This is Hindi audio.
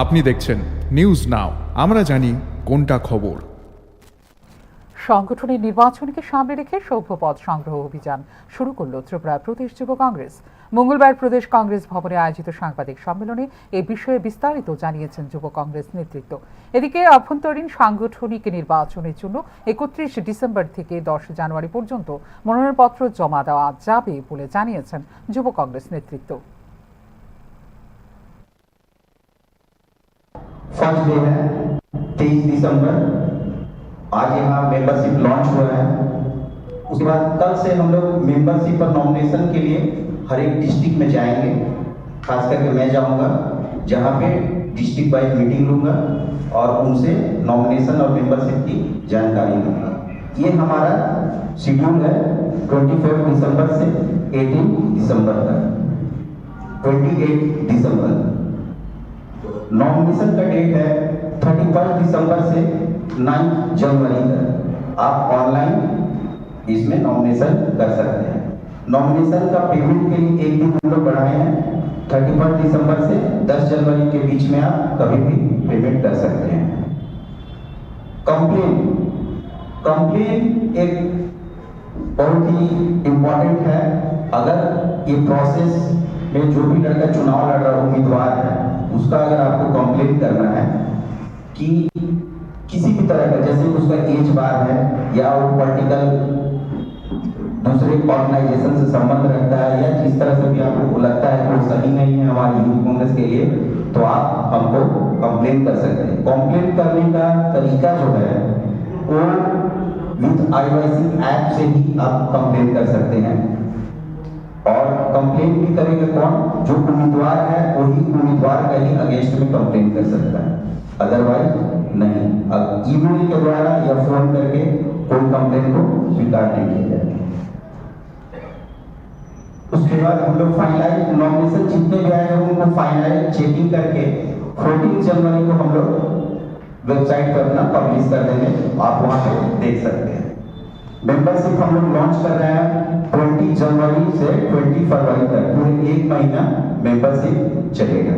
আপনি দেখছেন নিউজ নাও, আমরা জানি কোনটা খবর। সংগঠনের নির্বাচনকে সামনে রেখে সভ্যপদ সংগ্রহ অভিযান শুরু করল ত্রিপুরা প্রদেশ যুব কংগ্রেস। মঙ্গলবার প্রদেশ কংগ্রেস ভবনে আয়োজিত সাংবাদিক সম্মেলনে এ বিষয়ে বিস্তারিত জানিয়েছেন যুব কংগ্রেস নেতৃত্ব। এদিকে অভ্যন্তরীণ সাংগঠনিক নির্বাচনের জন্য 31 ডিসেম্বর থেকে 10 জানুয়ারি পর্যন্ত মনোনয়নপত্র জমা দেওয়া যাবে বলে জানিয়েছেন যুব কংগ্রেস নেতৃত্ব। फर्स्ट डे है 23 दिसंबर। आज यहाँ मेंबरशिप लॉन्च हुआ है। उसके बाद कल से हम लोग मेंबरशिप और नॉमिनेशन के लिए हर एक डिस्ट्रिक्ट में जाएंगे। खास करके मैं जाऊंगा जहाँ पे डिस्ट्रिक्ट वाइज मीटिंग लूंगा और उनसे नॉमिनेशन और मेंबरशिप की जानकारी लूंगा। ये हमारा शेड्यूल है 24 दिसंबर से 18 दिसंबर तक। 28 दिसंबर नॉमिनेशन का डेट है 31 दिसंबर से 9 जनवरी तक। आप ऑनलाइन इसमें नॉमिनेशन कर सकते हैं। नॉमिनेशन का पेमेंट के लिए एक दिन हम लोग बढ़ाए हैं। 31 दिसंबर से 10 जनवरी के बीच में आप कभी भी पेमेंट कर सकते हैं। कंप्लेन एक बहुत ही इम्पोर्टेंट है। अगर ये प्रोसेस में जो भी लड़का चुनाव लड़ रहा उम्मीदवार है, उसका अगर आपको कंप्लेन करना है कि किसी भी तरह का, जैसे उसका एज बार है या वो पॉलिटिकल दूसरे ऑर्गेनाइजेशन से संबंध रखता है या जिस तरह से भी आपको लगता है कि वो सही नहीं है हमारी यूथ कांग्रेस के लिए, तो आप हमको कंप्लेन कर सकते हैं। कंप्लेन करने का तरीका जो है वो विथ IYC ऐप से ही आप कंप्लेन कर सकते हैं। और कंप्लेन भी करेगा कौन? जो उम्मीदवार है वही उम्मीदवार का ही अगेंस्ट में कंप्लेन कर सकता है, अदरवाइज नहीं। अब ईमेल के द्वारा या फोन करके कोई कंप्लेन को स्वीकार नहीं किया जाएगा। उसके बाद हम लोग फाइनलाइज नॉमिनेशन जितने भी आए हैं उनको फाइनलाइज चेकिंग करके 14 जनवरी को हम लोग वेबसाइट पर अपना पब्लिश कर देंगे। आप वहां पे देख सकते हैं। मेंबरशिप हम लोग लॉन्च कर रहे हैं 20 जनवरी से 20 फरवरी तक, पूरे 1 महीना मेंबरशिप चलेगा।